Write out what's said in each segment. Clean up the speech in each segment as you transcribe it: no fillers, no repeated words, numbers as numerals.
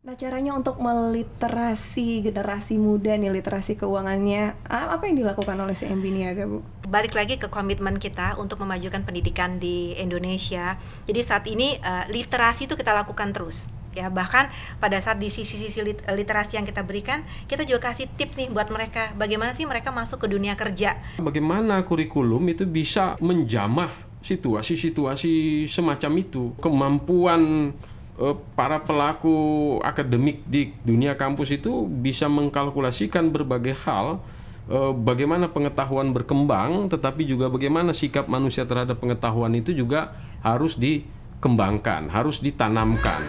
Nah, caranya untuk meliterasi generasi muda nih, literasi keuangannya, apa yang dilakukan oleh CIMB Niaga, Bu? Balik lagi ke komitmen kita untuk memajukan pendidikan di Indonesia. Jadi saat ini literasi itu kita lakukan terus. Ya, bahkan pada saat di sisi-sisi literasi yang kita berikan, kita juga kasih tips nih buat mereka. Bagaimana sih mereka masuk ke dunia kerja? Bagaimana kurikulum itu bisa menjamah situasi-situasi semacam itu. Kemampuan para pelaku akademik di dunia kampus itu bisa mengkalkulasikan berbagai hal, bagaimana pengetahuan berkembang, tetapi juga bagaimana sikap manusia terhadap pengetahuan itu juga harus dikembangkan, harus ditanamkan.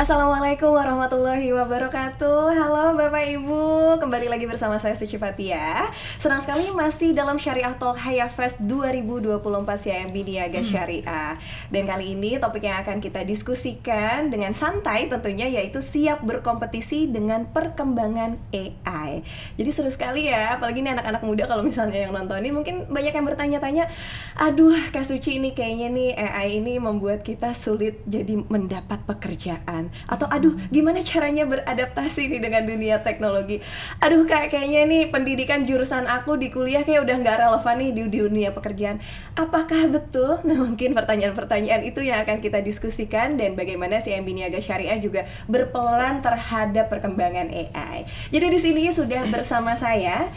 Assalamualaikum warahmatullahi wabarakatuh. Halo Bapak Ibu, kembali lagi bersama saya Suci Fatia. Senang sekali masih dalam Syariah Talk Haya Fest 2024 CIMB Niaga Syariah. Dan kali ini topik yang akan kita diskusikan dengan santai tentunya, yaitu siap berkompetisi dengan perkembangan AI. Jadi seru sekali ya, apalagi ini anak-anak muda kalau misalnya yang nontonin mungkin banyak yang bertanya-tanya, aduh Kak Suci, ini kayaknya nih AI ini membuat kita sulit jadi mendapat pekerjaan. Atau aduh gimana caranya beradaptasi nih dengan dunia teknologi. Aduh Kak, kayaknya nih pendidikan jurusan aku di kuliah kayak udah nggak relevan nih di dunia pekerjaan. Apakah betul? Nah, mungkin pertanyaan-pertanyaan itu yang akan kita diskusikan, dan bagaimana CIMB Niaga Syariah juga berperan terhadap perkembangan AI. Jadi di sini sudah bersama saya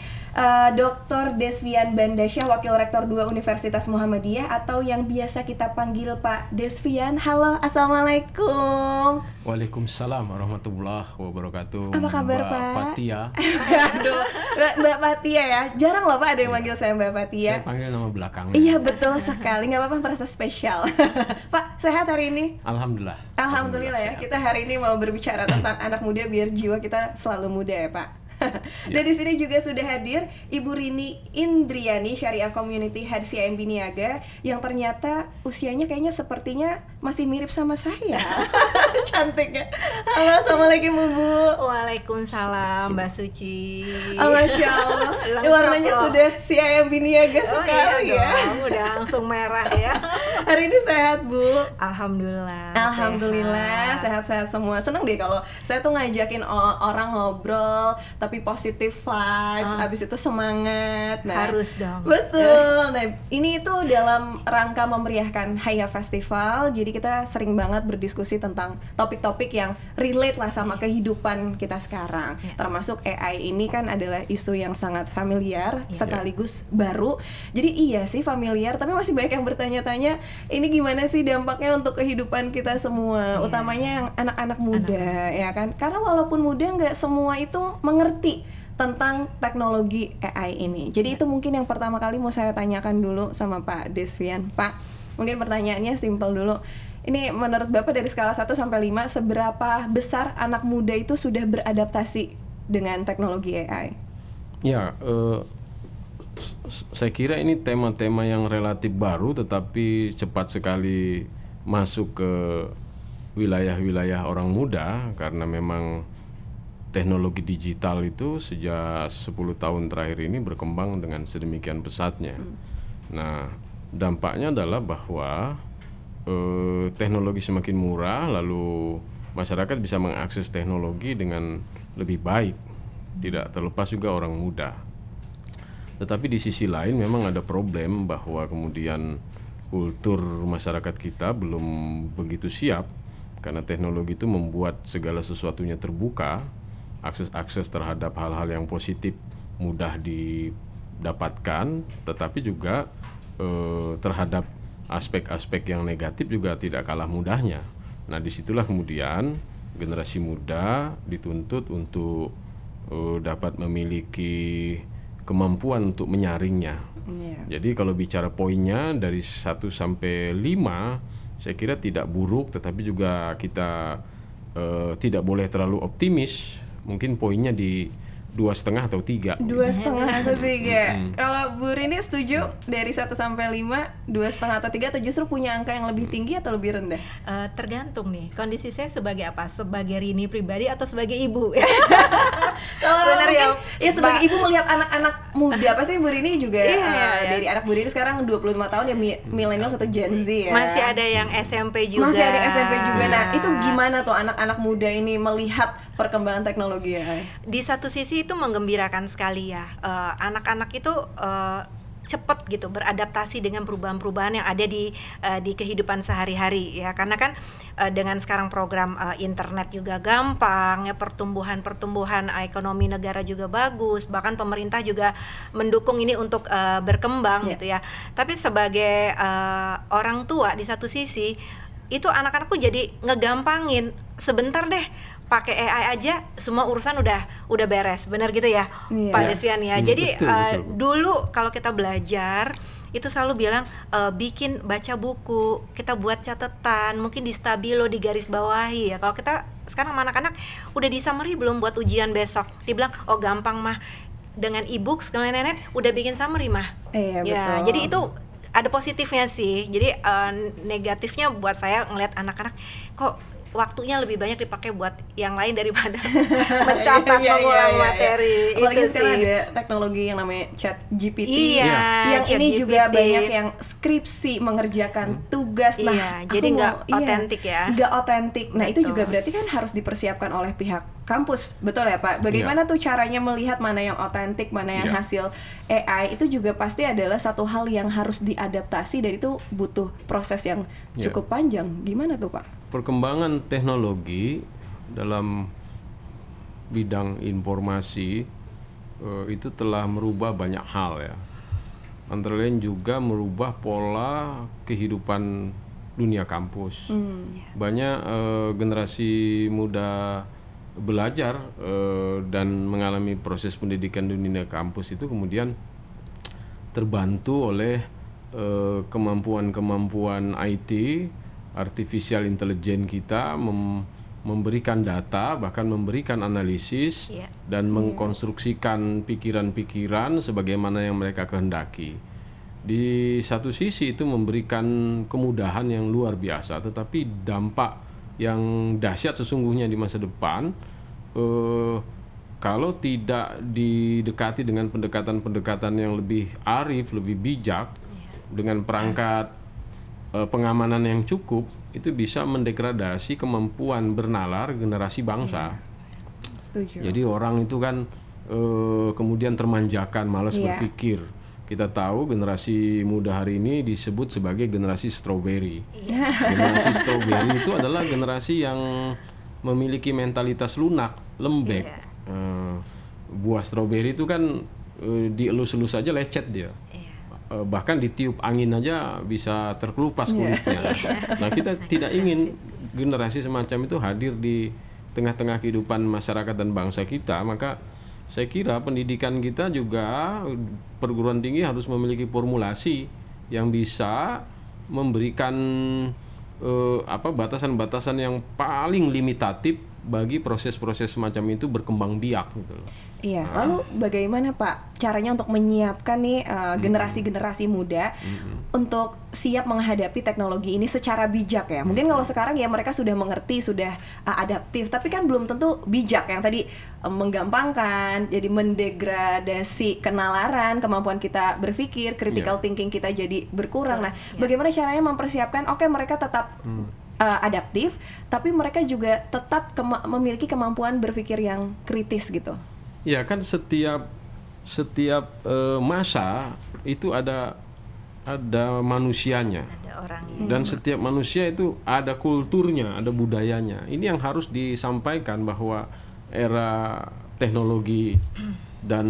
Dr. Desvian Bandasya, Wakil Rektor 2 Universitas Muhammadiyah, atau yang biasa kita panggil Pak Desvian. Halo, Assalamualaikum. Waalaikumsalam warahmatullahi wabarakatuh. Apa kabar, Mbak Pak? Fatia. Aduh, Mbak Fatia ya. Jarang loh Pak ada yang manggil saya Mbak Fatia. Saya panggil nama belakangnya. Iya, betul sekali. Nggak apa-apa, merasa spesial. Pak, sehat hari ini? Alhamdulillah. Alhamdulillah ya. Sehat. Kita hari ini mau berbicara tentang anak muda biar jiwa kita selalu muda ya, Pak. Dan di sini juga sudah hadir Ibu Rini Indriani, Syariah Community Head CIMB Niaga, yang ternyata usianya kayaknya sepertinya masih mirip sama saya. Cantik ya. Halo, Assalamualaikum Bu. Waalaikumsalam Mbak Suci. Masya Allah. Warnanya sudah CIMB Niaga sekali iya ya. dong, udah langsung merah ya. Hari ini sehat Bu? Alhamdulillah. Alhamdulillah sehat-sehat semua. Seneng deh kalau saya tuh ngajakin orang ngobrol tapi positif vibes, abis itu semangat. Nah, harus dong. Betul. Nah, ini itu dalam rangka memeriahkan Haya Festival. Jadi kita sering banget berdiskusi tentang topik-topik yang relate lah sama kehidupan kita sekarang. Termasuk AI ini kan adalah isu yang sangat familiar sekaligus baru. Jadi iya sih familiar, tapi masih banyak yang bertanya-tanya, ini gimana sih dampaknya untuk kehidupan kita semua, utamanya yang anak-anak muda, ya kan? Karena walaupun muda nggak semua itu mengerti tentang teknologi AI ini. Jadi itu mungkin yang pertama kali mau saya tanyakan dulu sama Pak Desvian. Pak, mungkin pertanyaannya simpel dulu. Ini menurut Bapak dari skala 1 sampai 5, seberapa besar anak muda itu sudah beradaptasi dengan teknologi AI? Ya, saya kira ini tema-tema yang relatif baru, tetapi cepat sekali masuk ke wilayah-wilayah orang muda, karena memang teknologi digital itu sejak 10 tahun terakhir ini berkembang dengan sedemikian pesatnya. Nah, dampaknya adalah bahwa teknologi semakin murah, lalu masyarakat bisa mengakses teknologi dengan lebih baik, tidak terlepas juga orang muda. Tetapi di sisi lain memang ada problem bahwa kemudian kultur masyarakat kita belum begitu siap, karena teknologi itu membuat segala sesuatunya terbuka. Akses terhadap hal-hal yang positif mudah didapatkan, tetapi juga terhadap aspek-aspek yang negatif juga tidak kalah mudahnya. Nah, disitulah kemudian generasi muda dituntut untuk dapat memiliki kemampuan untuk menyaringnya. Jadi kalau bicara poinnya dari 1 sampai 5, saya kira tidak buruk, tetapi juga kita tidak boleh terlalu optimis. Mungkin poinnya di 2,5 atau 3. 2,5 atau 3. Kalau Bu Rini setuju dari 1 sampai 5, 2,5 atau 3, atau justru punya angka yang lebih tinggi atau lebih rendah? Tergantung nih, kondisi saya sebagai apa? Sebagai Rini pribadi atau sebagai ibu? Kalau Benar ya, Ya sebagai ibu melihat anak-anak muda, pasti Bu Rini juga dari anak Bu Rini sekarang 25 tahun ya, milenial atau Gen Z ya. Masih ada yang SMP juga. Masih ada yang SMP juga. Nah, itu gimana tuh anak-anak muda ini melihat perkembangan teknologi ya? Di satu sisi itu menggembirakan sekali ya. Anak-anak itu cepat gitu beradaptasi dengan perubahan-perubahan yang ada di kehidupan sehari-hari ya, karena kan dengan sekarang program internet juga gampang ya, pertumbuhan ekonomi negara juga bagus, bahkan pemerintah juga mendukung ini untuk berkembang gitu ya. Tapi sebagai orang tua di satu sisi itu anak-anak tuh jadi ngegampangin, sebentar deh pakai AI aja semua urusan udah beres, benar gitu ya, Pak Desvian ya. Jadi betul. Dulu kalau kita belajar itu selalu bilang bikin baca buku, kita buat catatan, mungkin di stabilo, di garis bawahi ya. Kalau kita sekarang sama anak-anak udah di summary belum buat ujian besok, dibilang oh gampang mah, dengan e-book segala nenek udah bikin summary mah. Ya, betul. Jadi itu ada positifnya sih. Jadi negatifnya buat saya ngelihat anak-anak kok waktunya lebih banyak dipakai buat yang lain daripada mencatat, mengulang materi. Apalagi itu sekarang sih. ada teknologi yang namanya ChatGPT, yang Chat ini GPT. juga banyak yang skripsi, mengerjakan tugas. Nah, jadi nggak otentik ya. Nggak otentik. Nah, itu juga berarti kan harus dipersiapkan oleh pihak kampus, betul ya Pak? Bagaimana tuh caranya melihat mana yang otentik, mana yang hasil AI? Itu juga pasti adalah satu hal yang harus diadaptasi, dan itu butuh proses yang cukup panjang. Gimana tuh Pak? Perkembangan teknologi dalam bidang informasi itu telah merubah banyak hal ya. Antara lain juga merubah pola kehidupan dunia kampus. Banyak generasi muda belajar dan mengalami proses pendidikan di dunia kampus itu kemudian terbantu oleh kemampuan-kemampuan IT, artificial intelligence kita, memberikan data, bahkan memberikan analisis dan mengkonstruksikan pikiran-pikiran sebagaimana yang mereka kehendaki. Di satu sisi itu memberikan kemudahan yang luar biasa, tetapi dampak yang dahsyat sesungguhnya di masa depan kalau tidak didekati dengan pendekatan-pendekatan yang lebih arif, lebih bijak, dengan perangkat pengamanan yang cukup, itu bisa mendegradasi kemampuan bernalar generasi bangsa. Setuju. Jadi orang itu kan kemudian termanjakan, malas berpikir. Kita tahu generasi muda hari ini disebut sebagai generasi strawberry. Generasi strawberry itu adalah generasi yang memiliki mentalitas lunak, lembek. Buah strawberry itu kan dielus-elus aja lecet dia. Bahkan ditiup angin aja bisa terkelupas kulitnya. Nah, kita tidak ingin generasi semacam itu hadir di tengah-tengah kehidupan masyarakat dan bangsa kita. Maka saya kira pendidikan kita juga, perguruan tinggi harus memiliki formulasi yang bisa memberikan batasan-batasan yang paling limitatif bagi proses-proses semacam itu berkembang biak gitu loh. Iya, lalu bagaimana Pak caranya untuk menyiapkan nih generasi-generasi muda untuk siap menghadapi teknologi ini secara bijak ya? Mungkin kalau sekarang ya mereka sudah mengerti, sudah adaptif, tapi kan belum tentu bijak, yang tadi menggampangkan, jadi mendegradasi kenalaran, kemampuan kita berpikir, critical thinking kita jadi berkurang. Nah, bagaimana caranya mempersiapkan, oke mereka tetap adaptif, tapi mereka juga tetap memiliki kemampuan berpikir yang kritis gitu? Ya kan setiap masa itu ada manusianya, ada orangnya. Dan setiap manusia itu ada kulturnya, ada budayanya. Ini yang harus disampaikan, bahwa era teknologi dan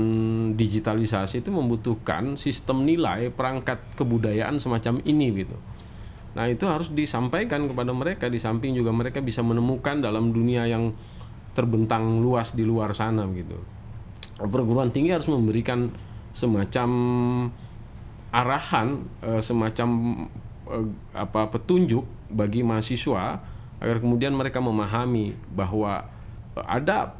digitalisasi itu membutuhkan sistem nilai, perangkat kebudayaan semacam ini gitu. Nah, itu harus disampaikan kepada mereka, di samping juga mereka bisa menemukan dalam dunia yang terbentang luas di luar sana gitu. Perguruan tinggi harus memberikan semacam arahan, semacam petunjuk bagi mahasiswa agar kemudian mereka memahami bahwa ada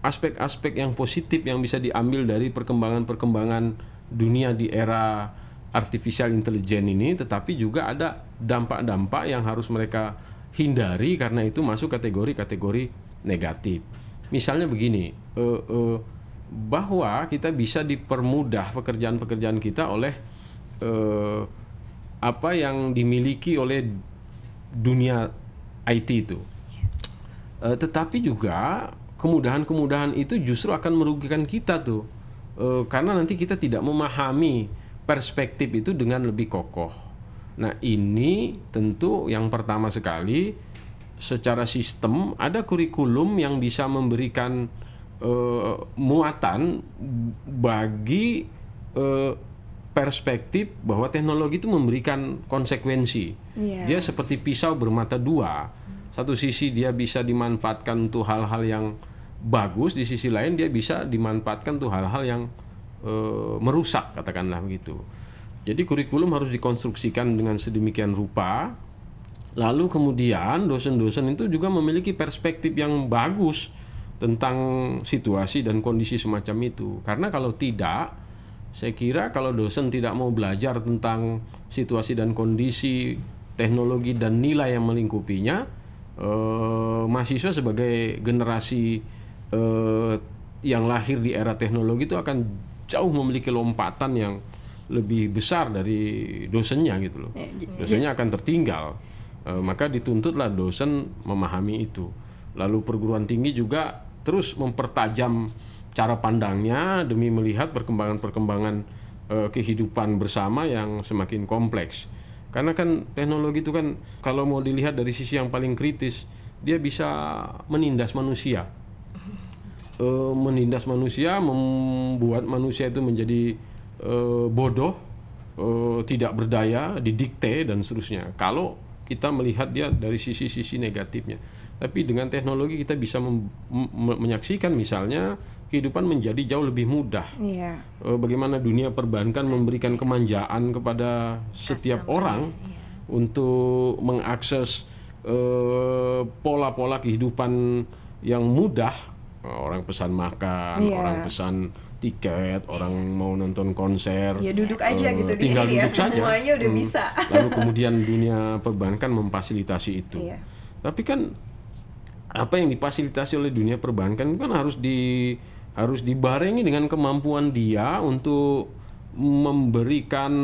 aspek-aspek yang positif yang bisa diambil dari perkembangan-perkembangan dunia di era artificial intelligence ini, tetapi juga ada dampak-dampak yang harus mereka hindari karena itu masuk kategori-kategori negatif. Misalnya begini, bahwa kita bisa dipermudah pekerjaan-pekerjaan kita oleh apa yang dimiliki oleh dunia IT itu. Tetapi juga kemudahan-kemudahan itu justru akan merugikan kita tuh, karena nanti kita tidak memahami perspektif itu dengan lebih kokoh. Nah, ini tentu yang pertama sekali secara sistem ada kurikulum yang bisa memberikan muatan bagi perspektif bahwa teknologi itu memberikan konsekuensi. Dia seperti pisau bermata dua. Satu sisi dia bisa dimanfaatkan untuk hal-hal yang bagus, di sisi lain dia bisa dimanfaatkan untuk hal-hal yang merusak, katakanlah begitu. Jadi kurikulum harus dikonstruksikan dengan sedemikian rupa. Lalu kemudian dosen-dosen itu juga memiliki perspektif yang bagus tentang situasi dan kondisi semacam itu. Karena kalau tidak, saya kira kalau dosen tidak mau belajar tentang situasi dan kondisi, teknologi dan nilai yang melingkupinya, mahasiswa sebagai generasi yang lahir di era teknologi itu akan jauh memiliki lompatan yang lebih besar dari dosennya gitu loh. Dosennya akan tertinggal. Maka dituntutlah dosen memahami itu. Lalu perguruan tinggi juga terus mempertajam cara pandangnya demi melihat perkembangan-perkembangan kehidupan bersama yang semakin kompleks. Karena kan teknologi itu kan kalau mau dilihat dari sisi yang paling kritis, dia bisa menindas manusia. Menindas manusia, membuat manusia itu menjadi bodoh, tidak berdaya, didikte dan seterusnya. Kalau kita melihat dia dari sisi-sisi negatifnya. Tapi dengan teknologi kita bisa menyaksikan misalnya kehidupan menjadi jauh lebih mudah. Bagaimana dunia perbankan memberikan kemanjaan kepada setiap orang untuk mengakses pola-pola kehidupan yang mudah. Orang pesan makan, orang pesan tiket, orang mau nonton konser. Ya duduk aja gitu di tinggal sini duduk ya, saja. semuanya udah bisa. Lalu kemudian dunia perbankan memfasilitasi itu. Tapi kan apa yang difasilitasi oleh dunia perbankan kan harus dibarengi dengan kemampuan dia untuk memberikan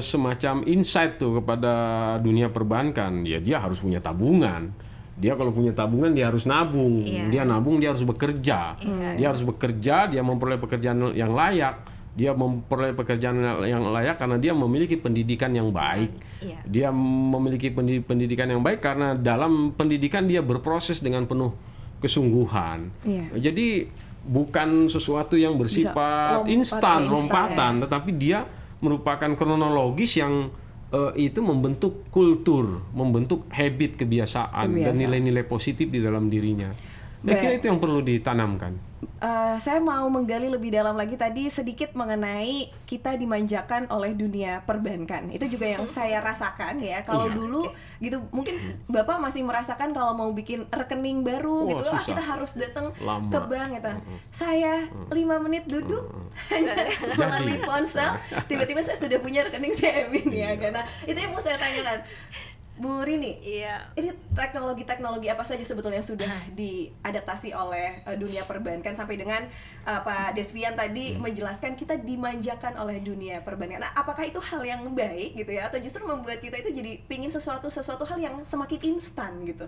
semacam insight tuh kepada dunia perbankan. Ya dia harus punya tabungan. Dia kalau punya tabungan dia harus nabung. Dia nabung, dia harus bekerja. Dia harus bekerja, dia memperoleh pekerjaan yang layak. Dia memperoleh pekerjaan yang layak karena dia memiliki pendidikan yang baik. Dia memiliki pendidikan yang baik karena dalam pendidikan dia berproses dengan penuh kesungguhan. Jadi bukan sesuatu yang bersifat instan, lompatan, tetapi dia merupakan kronologis yang itu membentuk kultur, membentuk habit, kebiasaan dan nilai-nilai positif di dalam dirinya. Saya kira itu yang perlu ditanamkan. Saya mau menggali lebih dalam lagi tadi sedikit mengenai kita dimanjakan oleh dunia perbankan. Itu juga yang saya rasakan ya. Kalau dulu gitu mungkin Bapak masih merasakan kalau mau bikin rekening baru gitu, kita harus datang ke bank gitu. Saya 5 menit duduk hanya melalui ponsel, tiba-tiba saya sudah punya rekening CIMB nih ya. Karena itu yang mau saya tanyakan. Bu Rini, ini teknologi-teknologi apa saja sebetulnya yang sudah diadaptasi oleh dunia perbankan sampai dengan Pak Desvian tadi menjelaskan kita dimanjakan oleh dunia perbankan. Nah, apakah itu hal yang baik gitu ya, atau justru membuat kita itu jadi pingin sesuatu hal yang semakin instan gitu?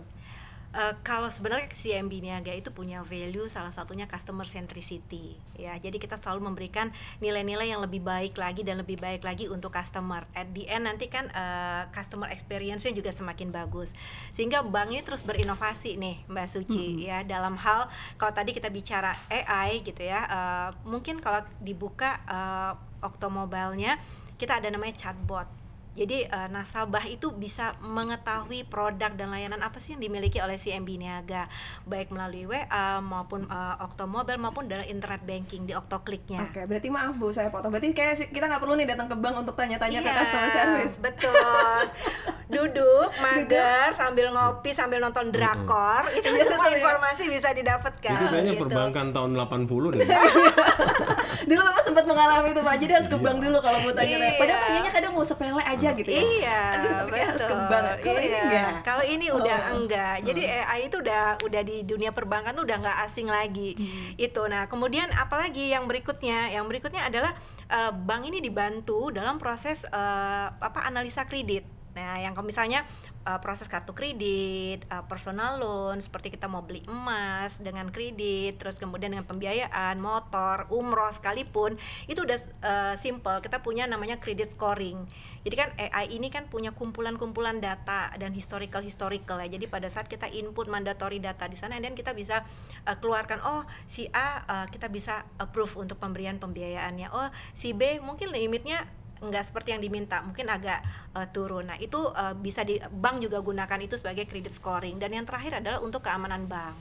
Kalau sebenarnya CIMB Niaga itu punya value, salah satunya customer centricity ya. Jadi kita selalu memberikan nilai-nilai yang lebih baik lagi dan lebih baik lagi untuk customer. At the end nanti kan customer experience-nya juga semakin bagus. Sehingga bank ini terus berinovasi nih Mbak Suci ya, dalam hal kalau tadi kita bicara AI gitu ya, mungkin kalau dibuka Oktomobile-nya kita ada namanya chatbot. Jadi nasabah itu bisa mengetahui produk dan layanan apa sih yang dimiliki oleh CIMB Niaga, baik melalui WA maupun Oktomobile maupun dari internet banking di Oktokliknya. Oke, berarti maaf Bu, saya potong. Berarti kayak kita nggak perlu nih datang ke bank untuk tanya-tanya ke customer service. Betul. Duduk, mager, sambil ngopi, sambil nonton drakor, itu semua informasi bisa didapatkan. Itu kayaknya perbankan tahun 80 deh. Dulu Bapak sempat mengalami itu Pak, jadi harus ke bank dulu kalau mau tanya. Iya. Padahal tanyanya kadang mau sepele aja gitu ya. Iya, Aduh, tapi kayak harus ke bank. Kalau ini Iya. enggak. Kalau ini udah Oh. enggak. Jadi AI itu udah di dunia perbankan tuh udah nggak asing lagi. Itu. Nah, kemudian apalagi yang berikutnya? Yang berikutnya adalah bank ini dibantu dalam proses analisa kredit. Nah, yang misalnya proses kartu kredit, personal loan, seperti kita mau beli emas dengan kredit, terus kemudian dengan pembiayaan, motor, umroh sekalipun, itu udah simple. Kita punya namanya credit scoring. Jadi kan AI ini kan punya kumpulan-kumpulan data dan historical ya. Jadi pada saat kita input mandatory data di sana, dan kita bisa keluarkan, oh si A kita bisa approve untuk pemberian pembiayaannya. Oh si B mungkin limitnya nggak seperti yang diminta, mungkin agak turun. Nah itu bisa di bank juga gunakan itu sebagai credit scoring. Dan yang terakhir adalah untuk keamanan bank.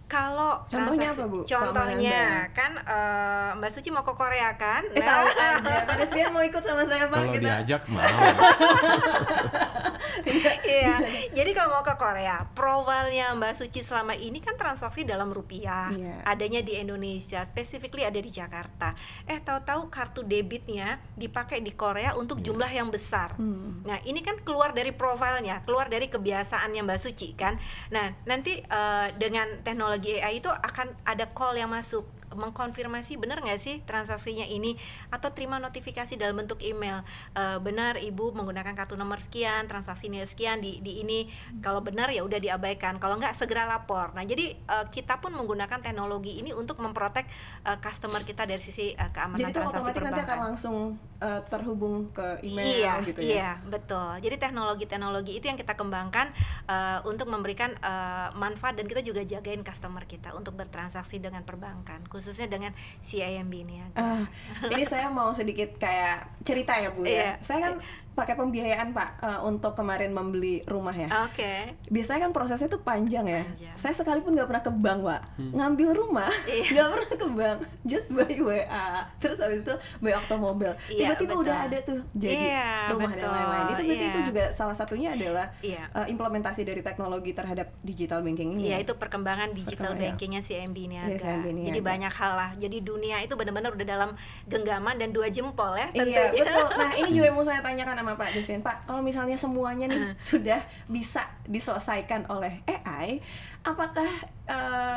Kalau Contohnya apa, Bu? Contohnya kan Mbak Suci mau ke Korea kan? Tahu aja. Pada Srian mau ikut sama saya Pak. Kalau diajak mau. Iya. Jadi kalau mau ke Korea, profilnya Mbak Suci selama ini kan transaksi dalam rupiah. Iya. Adanya di Indonesia, specifically ada di Jakarta. Tahu-tahu kartu debitnya dipakai di Korea untuk jumlah yang besar. Nah, ini kan keluar dari profilnya, keluar dari kebiasaannya Mbak Suci kan. Nah, nanti dengan teknologi AI itu akan ada call yang masuk mengkonfirmasi benar nggak sih transaksinya ini, atau terima notifikasi dalam bentuk email, benar ibu menggunakan kartu nomor sekian, transaksi nilai sekian di ini. Kalau benar ya udah diabaikan, kalau nggak segera lapor. Nah jadi kita pun menggunakan teknologi ini untuk memprotek customer kita dari sisi keamanan jadi itu transaksi otomatis perbankan. nanti akan langsung terhubung ke email Iya, gitu ya. iya, betul. Jadi teknologi itu yang kita kembangkan untuk memberikan manfaat, dan kita juga jagain customer kita untuk bertransaksi dengan perbankan, khususnya dengan CIMB ini ya. Ini saya mau sedikit kayak cerita ya Bu ya. Iya. Saya kan pakai pembiayaan Pak untuk kemarin membeli rumah ya. Oke. Biasanya kan prosesnya tuh panjang ya. Panjang. Saya sekalipun nggak pernah ke bank Pak, ngambil rumah nggak pernah ke bank, just by WA. Terus habis itu by Oktomobil. Iya, Tiba-tiba betul. udah ada tuh jadi Iya, rumah dan betul. lain-lain. Itu berarti Iya. itu juga salah satunya adalah Iya. implementasi dari teknologi terhadap digital banking ini. Iya, itu perkembangan digital Perkembangan, ya. bankingnya CIMB Niaga. Iya, CIMB Niaga. Jadi banyak hal lah. Jadi dunia itu benar-benar udah dalam genggaman dan 2 jempol ya Iya, tentunya. betul. Nah, ini juga yang mau saya tanyakan sama Pak Deswin. Pak, kalau misalnya semuanya nih sudah bisa diselesaikan oleh AI, apakah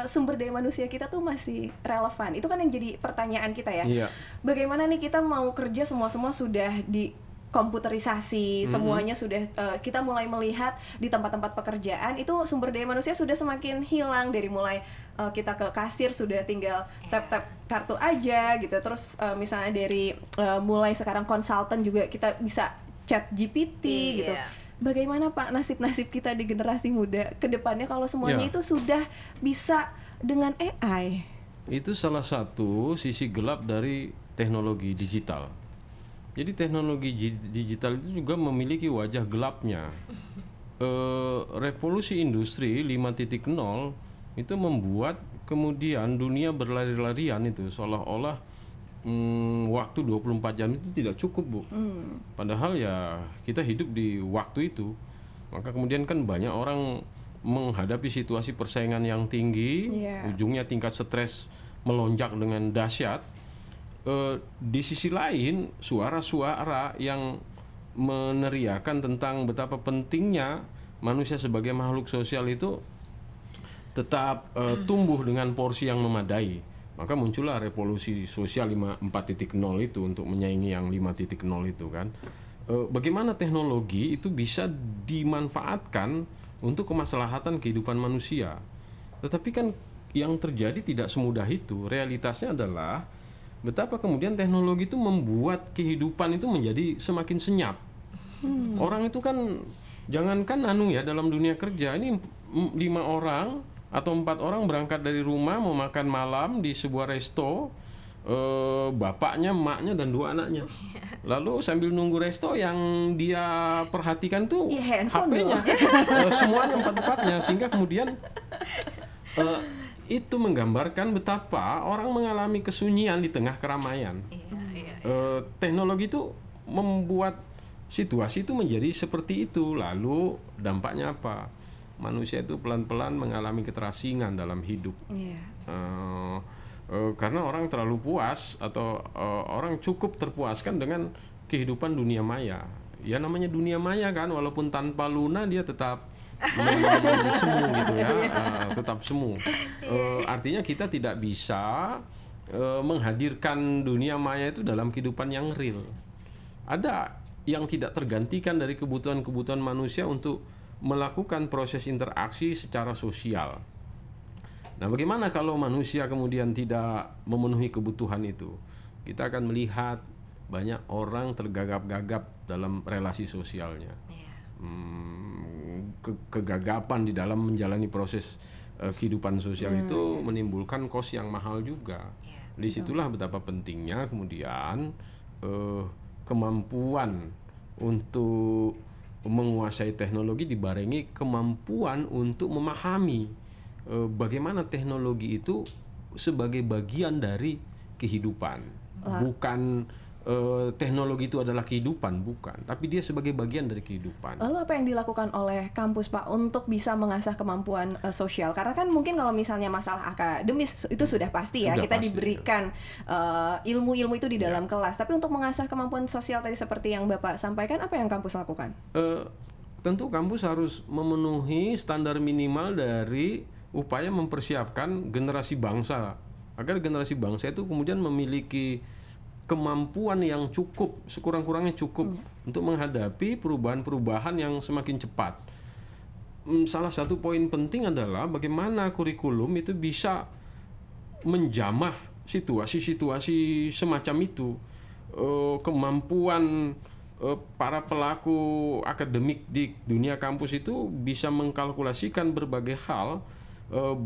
sumber daya manusia kita tuh masih relevan? Itu kan yang jadi pertanyaan kita ya. Iya. Bagaimana nih kita mau kerja semua sudah di komputerisasi, semuanya sudah kita mulai melihat di tempat-tempat pekerjaan itu sumber daya manusia sudah semakin hilang, dari mulai kita ke kasir sudah tinggal tap-tap kartu aja gitu. Terus misalnya dari mulai sekarang konsultan juga kita bisa chat GPT gitu. Bagaimana Pak nasib-nasib kita di generasi muda ke depannya kalau semuanya itu sudah bisa dengan AI? Itu salah satu sisi gelap dari teknologi digital. Jadi teknologi digital itu juga memiliki wajah gelapnya. Revolusi industri 5.0 itu membuat kemudian dunia berlari-larian itu seolah-olah waktu 24 jam itu tidak cukup, Bu. Padahal ya kita hidup di waktu itu. Maka kemudian kan banyak orang menghadapi situasi persaingan yang tinggi, ujungnya tingkat stres melonjak dengan dahsyat. Di sisi lain, suara-suara yang meneriakan tentang betapa pentingnya manusia sebagai makhluk sosial itu tetap tumbuh dengan porsi yang memadai. Maka muncullah revolusi sosial 4.0 itu untuk menyaingi yang 5.0 itu kan. Bagaimana teknologi itu bisa dimanfaatkan untuk kemaslahatan kehidupan manusia. Tetapi kan yang terjadi tidak semudah itu. Realitasnya adalah betapa kemudian teknologi itu membuat kehidupan itu menjadi semakin senyap. Orang itu kan jangankan ya dalam dunia kerja ini 5 orang atau 4 orang berangkat dari rumah mau makan malam di sebuah resto, bapaknya, emaknya, dan 2 anaknya. Lalu sambil nunggu resto yang dia perhatikan tuh HP-nya, semuanya 4-4-nya, sehingga kemudian itu menggambarkan betapa orang mengalami kesunyian di tengah keramaian. Teknologi itu membuat situasi itu menjadi seperti itu. Lalu dampaknya apa? Manusia itu pelan-pelan mengalami keterasingan dalam hidup. Karena orang terlalu puas atau orang cukup terpuaskan dengan kehidupan dunia maya. Ya namanya dunia maya kan, walaupun tanpa Luna dia tetap semu gitu ya, tetap semu. Artinya kita tidak bisa menghadirkan dunia maya itu dalam kehidupan yang real. Ada yang tidak tergantikan dari kebutuhan-kebutuhan manusia untuk melakukan proses interaksi secara sosial. Nah, bagaimana kalau manusia kemudian tidak memenuhi kebutuhan itu? Kita akan melihat banyak orang tergagap-gagap dalam relasi sosialnya. Kegagapan di dalam menjalani proses kehidupan sosial itu menimbulkan kos yang mahal juga. Disitulah betapa pentingnya kemudian kemampuan untuk menguasai teknologi dibarengi kemampuan untuk memahami bagaimana teknologi itu sebagai bagian dari kehidupan. Bukan teknologi itu adalah kehidupan, bukan, tapi dia sebagai bagian dari kehidupan. Lalu apa yang dilakukan oleh kampus, Pak, untuk bisa mengasah kemampuan sosial? Karena kan mungkin kalau misalnya masalah akademis itu sudah pasti ya, kita diberikan ilmu-ilmu itu di dalam kelas. Tapi untuk mengasah kemampuan sosial tadi seperti yang Bapak sampaikan, apa yang kampus lakukan? Tentu kampus harus memenuhi standar minimal dari upaya mempersiapkan generasi bangsa, agar generasi bangsa itu kemudian memiliki kemampuan yang cukup, sekurang-kurangnya cukup untuk menghadapi perubahan-perubahan yang semakin cepat. Salah satu poin penting adalah bagaimana kurikulum itu bisa menjamah situasi-situasi semacam itu. Kemampuan para pelaku akademik di dunia kampus itu bisa mengkalkulasikan berbagai hal,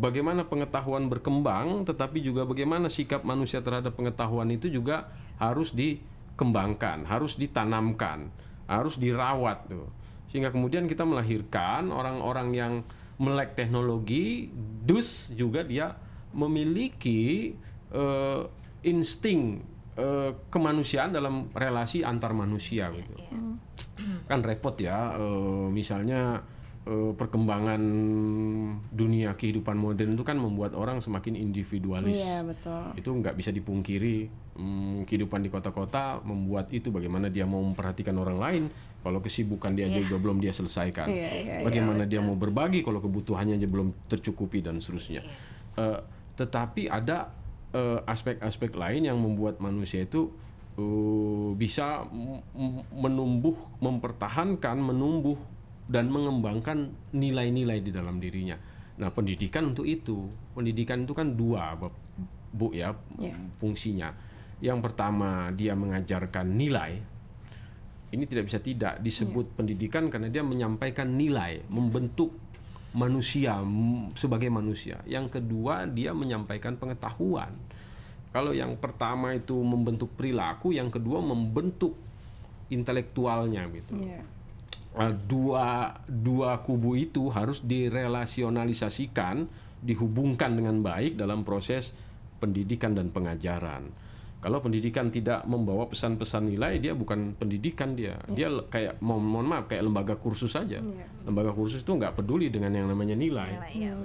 bagaimana pengetahuan berkembang, tetapi juga bagaimana sikap manusia terhadap pengetahuan itu juga harus dikembangkan, harus ditanamkan, harus dirawat tuh. Sehingga kemudian kita melahirkan orang-orang yang melek teknologi, dus juga dia memiliki insting kemanusiaan dalam relasi antar manusia gitu. Kan repot ya, misalnya perkembangan dunia kehidupan modern itu kan membuat orang semakin individualis. Iya, betul. Itu nggak bisa dipungkiri. Kehidupan di kota-kota membuat itu, bagaimana dia mau memperhatikan orang lain kalau kesibukan dia aja juga belum dia selesaikan. Bagaimana dia mau berbagi kalau kebutuhannya aja belum tercukupi dan seterusnya. Tetapi ada aspek-aspek lain yang membuat manusia itu bisa menumbuh, mempertahankan, menumbuh dan mengembangkan nilai-nilai di dalam dirinya. Nah, pendidikan untuk itu. Pendidikan itu kan dua, Bu ya, fungsinya. Yang pertama, dia mengajarkan nilai. Ini tidak bisa tidak disebut pendidikan karena dia menyampaikan nilai, membentuk manusia sebagai manusia. Yang kedua, dia menyampaikan pengetahuan. Kalau yang pertama itu membentuk perilaku, yang kedua membentuk intelektualnya gitu. Dua kubu itu harus direlasionalisasikan, dihubungkan dengan baik dalam proses pendidikan dan pengajaran. Kalau pendidikan tidak membawa pesan-pesan nilai, dia bukan pendidikan, dia kayak mohon maaf kayak lembaga kursus saja. Lembaga kursus itu nggak peduli dengan yang namanya nilai.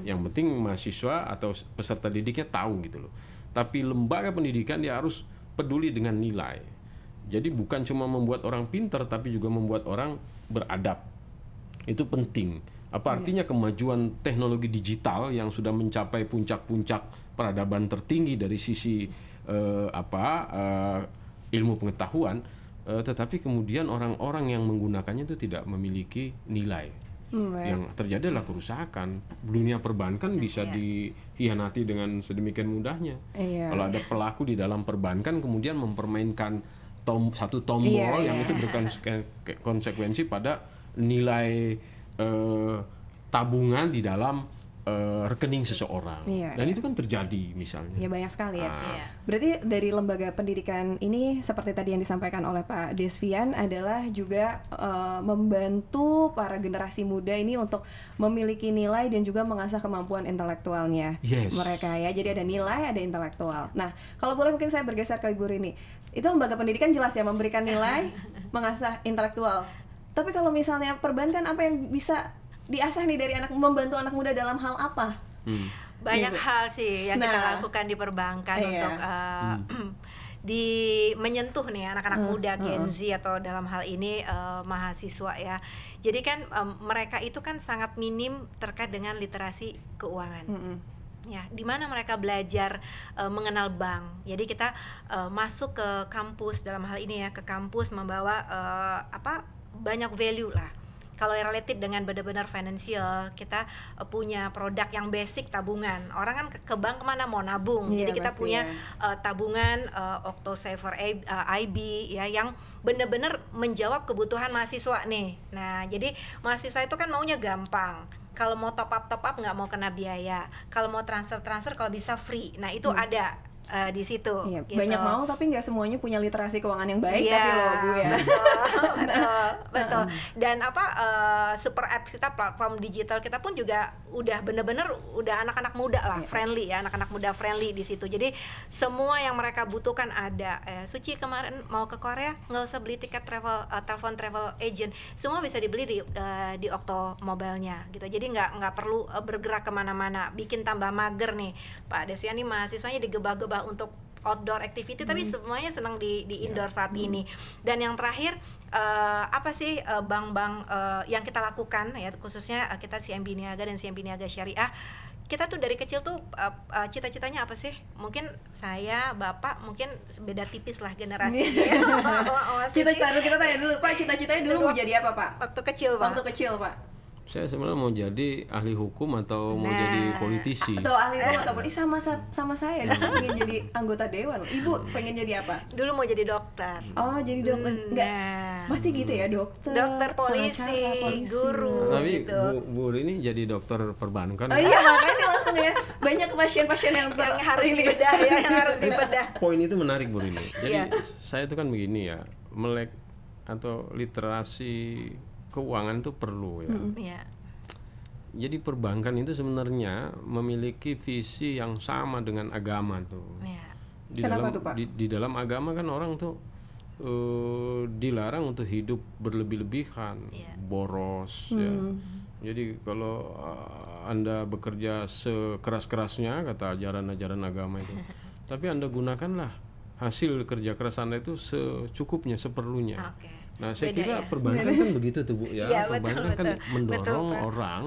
Yang penting mahasiswa atau peserta didiknya tahu gitu loh. Tapi lembaga pendidikan dia harus peduli dengan nilai. Jadi bukan cuma membuat orang pintar, tapi juga membuat orang beradab. Itu penting. Apa artinya kemajuan teknologi digital yang sudah mencapai puncak-puncak peradaban tertinggi dari sisi ilmu pengetahuan, tetapi kemudian orang-orang yang menggunakannya itu tidak memiliki nilai. Yang terjadi adalah kerusakan. Dunia perbankan bisa dihianati dengan sedemikian mudahnya. Kalau ada pelaku di dalam perbankan kemudian mempermainkan satu tombol yang itu berkonsekuensi pada nilai tabungan di dalam rekening seseorang. Dan itu kan terjadi misalnya. Ya, banyak sekali ya. Berarti dari lembaga pendidikan ini seperti tadi yang disampaikan oleh Pak Desvian adalah juga membantu para generasi muda ini untuk memiliki nilai dan juga mengasah kemampuan intelektualnya mereka ya. Jadi ada nilai, ada intelektual. Nah, kalau boleh mungkin saya bergeser ke Ibu Rini. Itu lembaga pendidikan jelas ya memberikan nilai, mengasah intelektual. Tapi kalau misalnya perbankan, apa yang bisa diasah nih dari membantu anak muda dalam hal apa? Banyak hal sih yang kita Nah. lakukan di perbankan Iya. untuk di menyentuh nih anak-anak muda Gen Z atau dalam hal ini mahasiswa ya. Jadi kan mereka itu kan sangat minim terkait dengan literasi keuangan. Ya, di mana mereka belajar mengenal bank. Jadi kita masuk ke kampus dalam hal ini ya, ke kampus membawa banyak value lah. Kalau yang related dengan benar-benar financial, kita punya produk yang basic tabungan. Orang kan ke bank kemana mau nabung, Iya, jadi kita pasti punya ya. tabungan Octosaver IB ya, yang benar-benar menjawab kebutuhan mahasiswa nih. Nah, jadi mahasiswa itu kan maunya gampang. Kalau mau top up nggak mau kena biaya. Kalau mau transfer kalau bisa free. Nah itu ada di situ. Iya, gitu. banyak mau tapi nggak semuanya punya literasi keuangan yang baik Iya, tapi loh Bu ya. betul. Dan super apps kita, platform digital kita pun juga udah bener-bener udah anak-anak muda lah, friendly ya, anak-anak muda friendly di situ. Jadi semua yang mereka butuhkan ada. Suci kemarin mau ke Korea, nggak usah beli tiket telepon travel agent, semua bisa dibeli di Okto Mobile-nya gitu. Jadi nggak perlu bergerak kemana-mana. Bikin tambah mager nih, Pak Desya nih mahasiswanya digebah-gebah untuk outdoor activity, tapi semuanya senang di indoor saat ini. Dan yang terakhir apa sih bank-bank yang kita lakukan ya, khususnya kita CIMB Niaga dan CIMB Niaga Syariah. Kita tuh dari kecil tuh cita-citanya apa sih? Mungkin saya, Bapak mungkin beda tipis lah generasi. Cita-cita kita tanya dulu, Pak, cita-citanya dulu mau jadi apa, Pak? Waktu kecil, Pak. Waktu kecil, Pak. Saya sebenarnya mau jadi ahli hukum atau mau jadi politisi. Atau ahli hukum atau polisi sama saya. Saya pengen jadi anggota dewan. Ibu pengen jadi apa? Dulu mau jadi dokter. Oh, jadi dokter. Enggak. Nah, Pasti gitu ya, dokter. dokter, polisi, pengacara, polisi. guru. Tapi gitu. Bu ini jadi dokter perbankan. Oh iya, makanya langsung ya. Banyak pasien-pasien yang harus dibedah ya, yang harus dibedah. Poin itu menarik Bu ini. Jadi Iya. saya itu kan begini ya, melek atau literasi keuangan itu perlu ya. Iya. Jadi perbankan itu sebenarnya memiliki visi yang sama dengan agama tuh. Iya. Kenapa tuh, Pak? Di dalam agama kan orang tuh dilarang untuk hidup berlebih-lebihan, Iya. boros ya. Jadi kalau Anda bekerja sekeras-kerasnya kata ajaran-ajaran agama itu, tapi Anda gunakanlah hasil kerja keras Anda itu secukupnya, seperlunya. Oke. Nah, saya Beda kira ya? perbankan kan begitu tuh Bu ya. Iya, Perbankan betul, kan betul. mendorong Betul, Pak. orang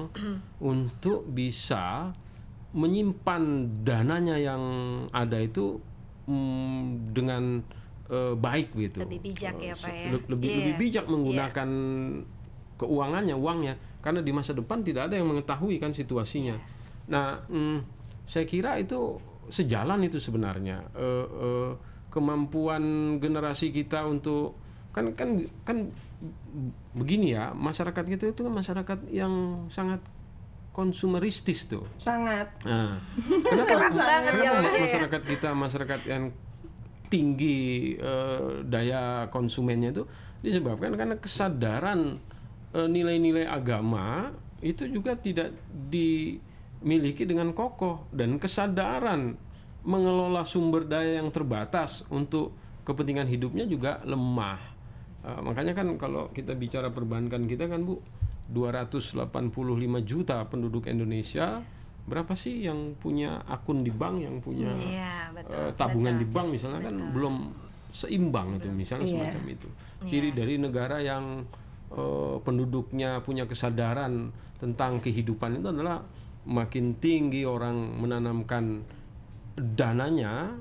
untuk bisa menyimpan dananya yang ada itu dengan baik gitu. Lebih bijak ya, Pak ya. Lebih Iya. bijak menggunakan keuangannya, uangnya, karena di masa depan tidak ada yang mengetahui kan situasinya. Nah, saya kira itu sejalan itu sebenarnya kemampuan generasi kita untuk kan begini ya, masyarakat kita itu kan masyarakat yang sangat konsumeristis tuh. Sangat. Nah, kenapa jawabnya ya. masyarakat kita masyarakat yang tinggi daya konsumennya itu disebabkan karena kesadaran nilai-nilai agama itu juga tidak dimiliki dengan kokoh, dan kesadaran mengelola sumber daya yang terbatas untuk kepentingan hidupnya juga lemah. Makanya kan kalau kita bicara perbankan kita kan Bu, 285 juta penduduk Indonesia, berapa sih yang punya akun di bank, yang punya tabungan di bank misalnya, kan belum seimbang itu misalnya semacam itu. Ciri dari negara yang penduduknya punya kesadaran tentang kehidupan itu adalah makin tinggi orang menanamkan dananya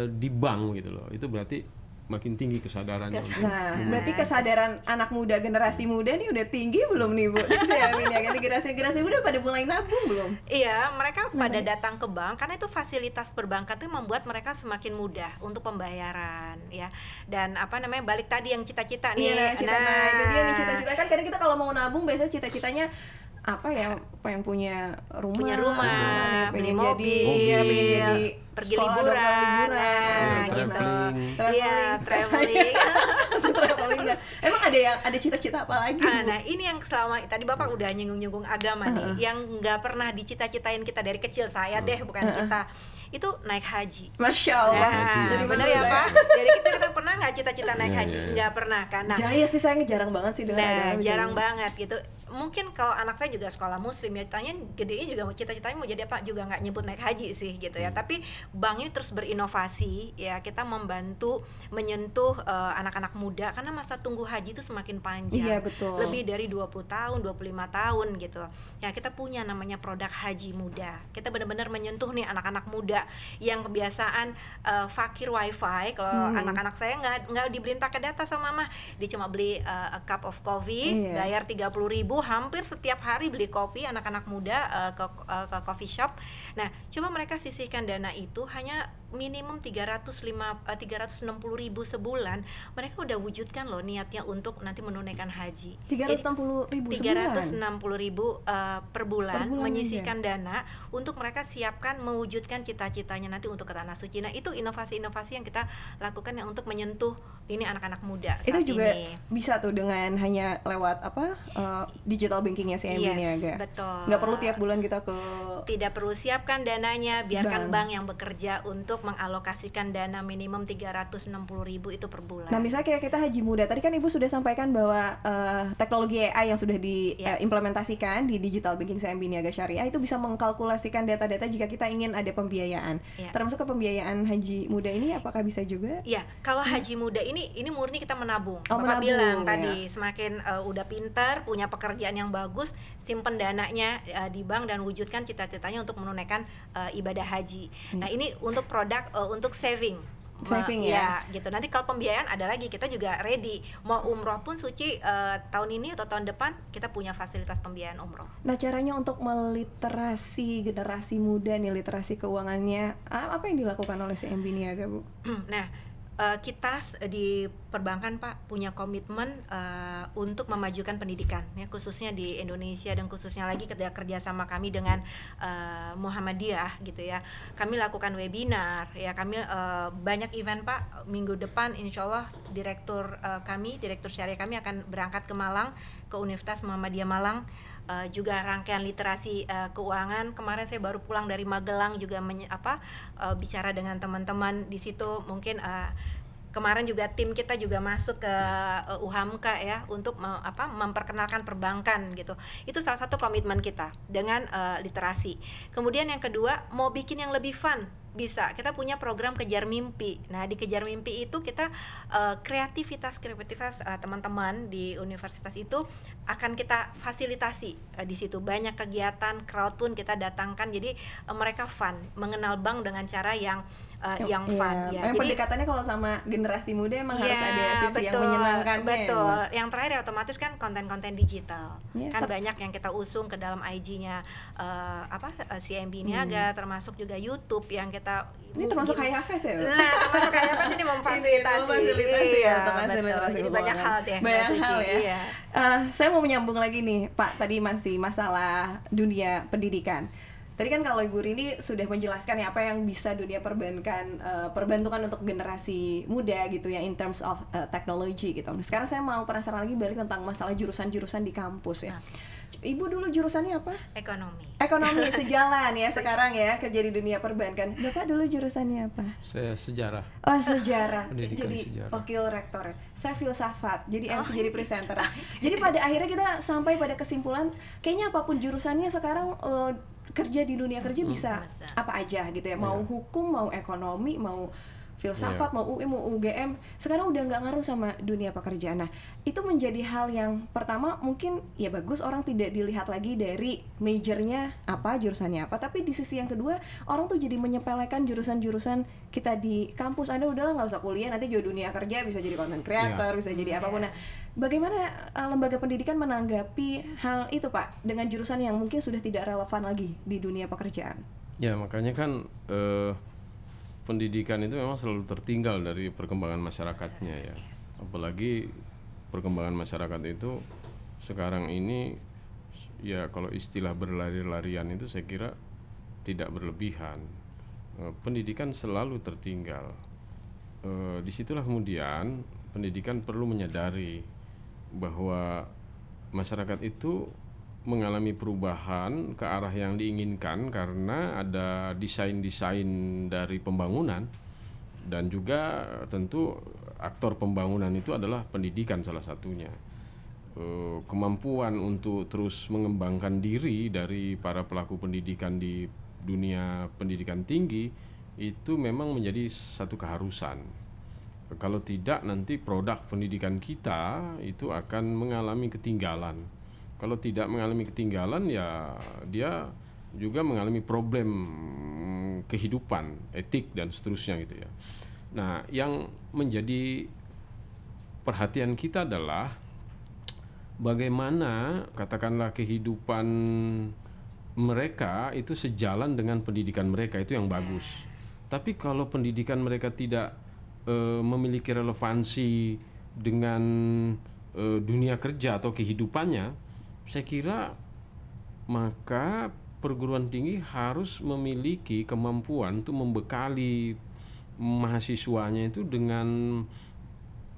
di bank gitu loh. Itu berarti makin tinggi kesadarannya. Nah, berarti kesadaran anak muda, generasi muda nih udah tinggi belum nih Bu? Saya amin ya, generasi muda pada mulai nabung belum? Iya, mereka pada datang ke bank karena itu fasilitas perbankan itu membuat mereka semakin mudah untuk pembayaran ya. Dan balik tadi yang cita-cita nih. Iya, nah itu dia nih cita-cita kan. Kadang kita kalau mau nabung biasanya cita-citanya pengen punya rumah, beli pengen mobil, pengen jadi pergi sekolah, liburan, traveling. Masih traveling. Emang ada cita-cita apa lagi? Nah, ini yang selama tadi Bapak udah nyinggung-nyinggung agama nih, yang nggak pernah dicita-citain kita dari kecil, saya deh bukan kita. itu naik haji. Masya Allah. Nah, Jadi bener ya Pak? Dari kecil kita pernah nggak cita-cita naik haji? Nggak pernah kan? Nah, Jaya sih saya jarang banget sih dengar ada nah, haji. jarang banget gitu. Mungkin kalau anak saya juga sekolah muslim ya, tanya gedenya juga cita-citanya mau jadi apa juga nggak nyebut naik haji sih gitu ya. Tapi bank ini terus berinovasi ya, kita membantu menyentuh anak-anak muda karena masa tunggu haji itu semakin panjang. Iya, betul. Lebih dari 20 tahun, 25 tahun gitu. Ya, kita punya namanya produk haji muda. Kita benar-benar menyentuh nih anak-anak muda yang kebiasaan fakir wifi. Kalau anak-anak saya nggak dibeliin pakai data sama mama, dia cuma beli a cup of coffee, bayar 30.000, hampir setiap hari beli kopi anak-anak muda ke coffee shop. Nah, coba mereka sisihkan dana itu hanya minimum 360.000 sebulan, mereka udah wujudkan loh niatnya untuk nanti menunaikan haji. 360.000 sebulan. 360.000 per bulan menyisihkan aja. dana untuk mereka siapkan mewujudkan cita-citanya nanti untuk ke tanah suci. Nah, itu inovasi-inovasi yang kita lakukan yang untuk menyentuh ini anak-anak muda saat itu juga ini. bisa tuh dengan hanya lewat digital bankingnya CIMB Niaga. Betul. Nggak perlu tiap bulan kita ke Tidak perlu siapkan dananya, biarkan bank yang bekerja untuk mengalokasikan dana minimum 360.000 itu per bulan. Nah, misalnya kayak kita haji muda, tadi kan Ibu sudah sampaikan bahwa teknologi AI yang sudah diimplementasikan di digital banking CIMB Niaga Syariah itu bisa mengkalkulasikan data-data jika kita ingin ada pembiayaan. Termasuk ke pembiayaan haji muda ini apakah bisa juga? Ya, kalau haji muda ini murni kita menabung. Bapak menabung, bilang tadi semakin udah pintar, punya pekerjaan yang bagus, simpen dananya di bank dan wujudkan cita-citanya untuk menunaikan ibadah haji. Nah, ini untuk produk untuk saving ya gitu. Nanti kalau pembiayaan ada lagi, kita juga ready. Mau umroh pun Suci tahun ini atau tahun depan kita punya fasilitas pembiayaan umroh. Nah, caranya untuk meliterasi generasi muda nih, literasi keuangannya, apa yang dilakukan oleh CIMB Niaga, Bu? Nah, kita di perbankan Pak punya komitmen untuk memajukan pendidikan ya, khususnya di Indonesia dan khususnya lagi kerja sama kami dengan Muhammadiyah gitu ya. Kami lakukan webinar ya, kami banyak event Pak. Minggu depan insya Allah direktur syariah kami akan berangkat ke Malang, ke Universitas Muhammadiyah Malang, juga rangkaian literasi keuangan. Kemarin saya baru pulang dari Magelang juga bicara dengan teman-teman di situ. Mungkin kemarin juga tim kita juga masuk ke UHAMKA ya untuk memperkenalkan perbankan gitu. Itu salah satu komitmen kita dengan literasi. Kemudian yang kedua, mau bikin yang lebih fun, bisa. Kita punya program Kejar Mimpi. Nah, di Kejar Mimpi itu kita kreativitas teman-teman di universitas itu akan kita fasilitasi di situ. Banyak kegiatan, crowd pun kita datangkan. Jadi mereka fun, mengenal bank dengan cara yang fun ya. Jadi pendekatannya kalau sama generasi muda emang harus ada sisi yang menyenangkan. Betul. Yang terakhir ya otomatis kan konten-konten digital. Kan banyak yang kita usung ke dalam IG-nya CIMB Niaga, termasuk juga YouTube yang kita ini termasuk Haya Fest ya? Nah, termasuk Haya Fest ini memfasilitasi ya, betul. Jadi banyak hal deh. Banyak hal ya. Iya. Saya mau menyambung lagi nih, Pak. Tadi masih masalah dunia pendidikan. Tadi kan kalau Ibu Rini sudah menjelaskan ya apa yang bisa dunia perbantukan untuk generasi muda gitu ya, in terms of technology gitu. Nah, sekarang saya mau penasaran lagi balik tentang masalah jurusan-jurusan di kampus ya. Ibu dulu jurusannya apa? Ekonomi sejalan ya sekarang ya kerja di dunia perbankan. Bapak dulu jurusannya apa? Saya sejarah. Oh, sejarah. Pendidikan jadi sejarah. Wakil rektor. Saya filsafat. Jadi MC jadi presenter. Jadi pada akhirnya kita sampai pada kesimpulan kayaknya apapun jurusannya sekarang kerja di dunia kerja bisa apa aja gitu ya. Mau hukum, mau ekonomi, mau filsafat, mau UI, mau UGM, sekarang udah nggak ngaruh sama dunia pekerjaan. Nah, itu menjadi hal yang pertama mungkin ya bagus orang tidak dilihat lagi dari majornya apa, jurusannya apa, tapi di sisi yang kedua orang tuh jadi menyepelekan jurusan-jurusan kita di kampus. Anda udahlah nggak usah kuliah, nanti juga dunia kerja bisa jadi content creator, bisa jadi apapun. Nah, bagaimana lembaga pendidikan menanggapi hal itu Pak, dengan jurusan yang mungkin sudah tidak relevan lagi di dunia pekerjaan? Ya makanya kan pendidikan itu memang selalu tertinggal dari perkembangan masyarakatnya ya. Apalagi perkembangan masyarakat itu sekarang ini ya kalau istilah berlari-larian itu saya kira tidak berlebihan. Pendidikan selalu tertinggal. Disitulah kemudian pendidikan perlu menyadari bahwa masyarakat itu mengalami perubahan ke arah yang diinginkan karena ada desain-desain dari pembangunan, dan juga tentu aktor pembangunan itu adalah pendidikan salah satunya. Kemampuan untuk terus mengembangkan diri dari para pelaku pendidikan di dunia pendidikan tinggi itu memang menjadi satu keharusan. Kalau tidak, nanti produk pendidikan kita itu akan mengalami ketinggalan. Kalau tidak mengalami ketinggalan, ya dia juga mengalami problem kehidupan, etik dan seterusnya gitu ya. Nah, yang menjadi perhatian kita adalah bagaimana katakanlah kehidupan mereka itu sejalan dengan pendidikan mereka, itu yang bagus. Tapi kalau pendidikan mereka tidak memiliki relevansi dengan dunia kerja atau kehidupannya, saya kira maka perguruan tinggi harus memiliki kemampuan untuk membekali mahasiswanya itu dengan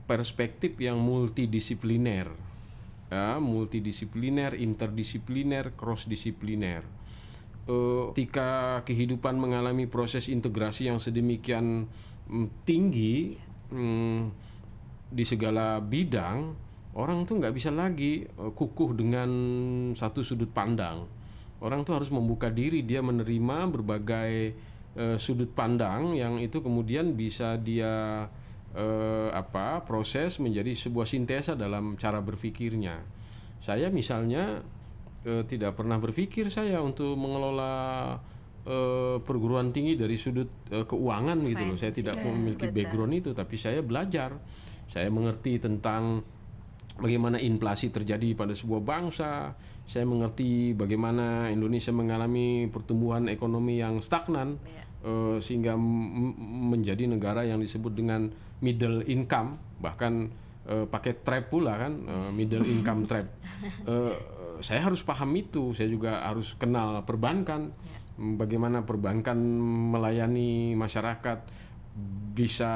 perspektif yang multidisipliner, ya, multidisipliner, interdisipliner, cross-disipliner. Ketika kehidupan mengalami proses integrasi yang sedemikian tinggi di segala bidang, orang tuh nggak bisa lagi kukuh dengan satu sudut pandang. Orang tuh harus membuka diri, dia menerima berbagai sudut pandang yang itu kemudian bisa dia proses menjadi sebuah sintesa dalam cara berpikirnya. Saya misalnya tidak pernah berpikir saya untuk mengelola perguruan tinggi dari sudut keuangan gitu loh. Saya tidak memiliki background itu, tapi saya belajar. Saya mengerti tentang bagaimana inflasi terjadi pada sebuah bangsa. Saya mengerti bagaimana Indonesia mengalami pertumbuhan ekonomi yang stagnan, sehingga menjadi negara yang disebut dengan middle income, bahkan pakai trap pula kan, middle income trap. Saya harus paham itu. Saya juga harus kenal perbankan, bagaimana perbankan melayani masyarakat, bisa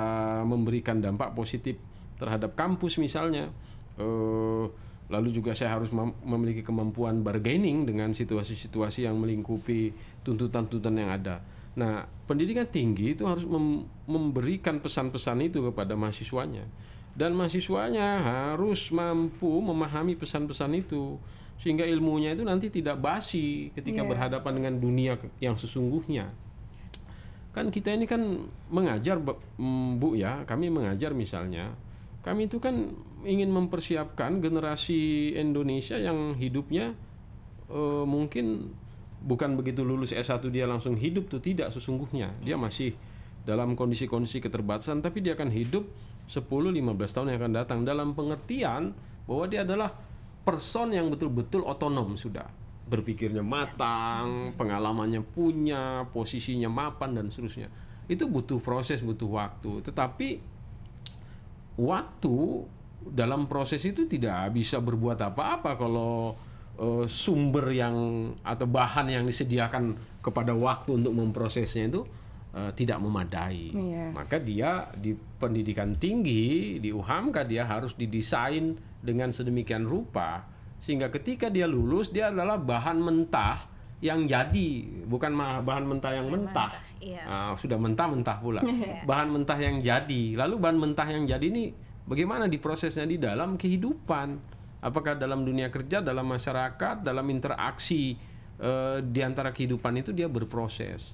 memberikan dampak positif terhadap kampus misalnya. Lalu juga saya harus memiliki kemampuan bargaining dengan situasi-situasi yang melingkupi tuntutan-tuntutan yang ada. Nah, pendidikan tinggi itu harus memberikan pesan-pesan itu kepada mahasiswanya, dan mahasiswanya harus mampu memahami pesan-pesan itu sehingga ilmunya itu nanti tidak basi ketika berhadapan dengan dunia yang sesungguhnya. Kan kita ini kan mengajar, Bu ya, kami mengajar misalnya. Kami itu kan ingin mempersiapkan generasi Indonesia yang hidupnya mungkin bukan begitu lulus S1 dia langsung hidup tuh, tidak sesungguhnya. Dia masih dalam kondisi-kondisi keterbatasan, tapi dia akan hidup 10-15 tahun yang akan datang dalam pengertian bahwa dia adalah person yang betul-betul otonom sudah. Berpikirnya matang, pengalamannya punya, posisinya mapan dan seterusnya. Itu butuh proses, butuh waktu. Tetapi waktu dalam proses itu tidak bisa berbuat apa-apa kalau sumber yang atau bahan yang disediakan kepada waktu untuk memprosesnya itu tidak memadai. Maka dia di pendidikan tinggi, di UHAMKA, dia harus didesain dengan sedemikian rupa sehingga ketika dia lulus, dia adalah bahan mentah yang jadi, bukan bahan mentah yang mentah. Sudah mentah-mentah pula. Bahan mentah yang jadi. Lalu bahan mentah yang jadi ini bagaimana diprosesnya di dalam kehidupan? Apakah dalam dunia kerja, dalam masyarakat, dalam interaksi di antara kehidupan itu dia berproses.